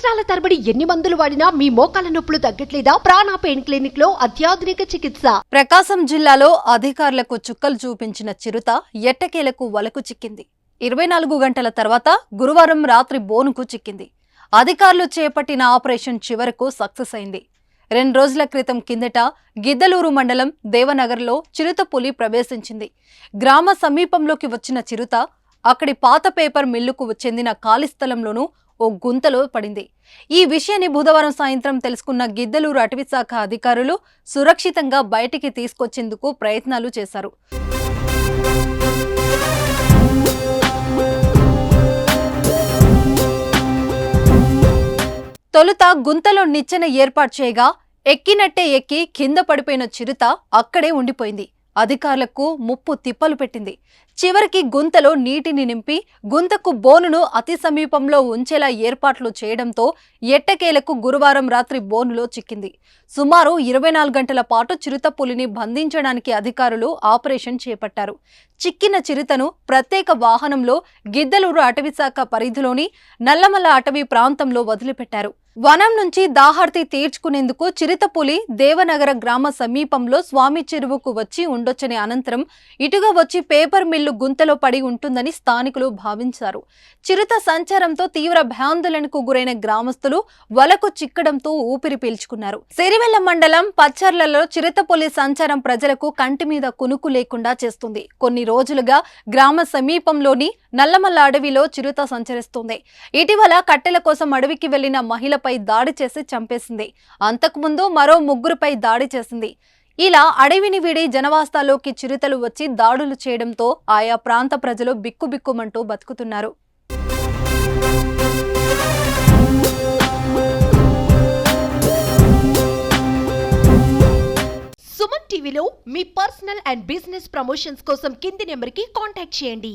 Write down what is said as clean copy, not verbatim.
సంవత్సరాల తరబడి ఎన్ని మందులు వాడినా మీ మోకాల నొప్పులు తగ్గట్లేదా? ప్రాణ పెయిన్ క్లినిక్ లో అత్యాధునిక చికిత్స. ప్రకాశం జిల్లాలో అధికారులకు చుక్కలు చూపించిన చిరుత ఎట్టకేలకు వలకు చిక్కింది. 24 గంటల తర్వాత గురువారం రాత్రి బోనుకు చిక్కింది. అధికారులు చేపట్టిన ఆపరేషన్ చివరకు సక్సెస్ అయింది. 2 రోజుల క్రితం కిందట గిద్దలూరు మండలం దేవనగర్లో చిరుత పులి ప్రవేశించింది. గ్రామ సమీపంలోకి వచ్చిన చిరుత అక్కడి పాత పేపర్ మిల్లుకు చెందిన ఖాళీ స్థలంలోనూ ఓ గుంతలో పడింది. ఈ విషయాన్ని బుధవారం సాయంత్రం తెలుసుకున్న గిద్దలూరు అటవీశాఖ అధికారులు సురక్షితంగా బయటికి తీసుకొచ్చేందుకు ప్రయత్నాలు చేశారు. తొలుత గుంతలో నిచ్చెన ఏర్పాటు చేయగా ఎక్కినట్టే ఎక్కి కింద పడిపోయిన చిరుత అక్కడే ఉండిపోయింది. అధికారులకు ముప్పు తిప్పలు పెట్టింది. చివరికి గుంతలో నీటిని నింపి గుంతకు బోనును అతి సమీపంలో ఉంచేలా ఏర్పాట్లు చేయడంతో ఎట్టకేలకు గురువారం రాత్రి బోనులో చిక్కింది. సుమారు 24 గంటల పాటు చిరుత పులిని బంధించడానికి అధికారులు ఆపరేషన్ చేపట్టారు. చిక్కిన చిరుతను ప్రత్యేక వాహనంలో గిద్దలూరు అటవీశాఖ పరిధిలోని నల్లమల్ల అటవీ ప్రాంతంలో వదిలిపెట్టారు. వనం నుంచి దాహార్తి తీర్చుకునేందుకు చిరుతపులి దేవనగర గ్రామ సమీపంలో స్వామి చెరువుకు వచ్చి ఉండొచ్చని, అనంతరం ఇటుగా వచ్చి పేపర్ మిల్లు గుంతలో పడి ఉంటుందని స్థానికులు భావించారు. చిరుత సంచారంతో తీవ్ర భయాందోళనకు గురైన గ్రామస్తులు వలకు చిక్కడంతో ఊపిరి పీల్చుకున్నారు. సిరివెల్ల మండలం పచ్చర్లలో చిరుతపులి సంచారం ప్రజలకు కంటి మీద కునుకు లేకుండా చేస్తుంది. కొన్ని రోజులుగా గ్రామ సమీపంలోని నల్లమల్ల అడవిలో చిరుత సంచరిస్తుంది. ఇటీవల కట్టెల కోసం అడవికి వెళ్లిన మహిళపై దాడి చేసి చంపేసింది. అంతకుముందు మరో 3పై దాడి చేసింది. ఇలా అడవిని వీడి జనవాసాల్లోకి చిరుతలు వచ్చి దాడులు చేయడంతో ఆయా ప్రాంత ప్రజలు బిక్కుబిక్కుమంటూ బతుకుతున్నారు. సుమన్ టీవీలో మీ పర్సనల్ అండ్ బిజినెస్ ప్రమోషన్స్ కోసం కింది నెంబర్కి కాంటాక్ట్ చేయండి.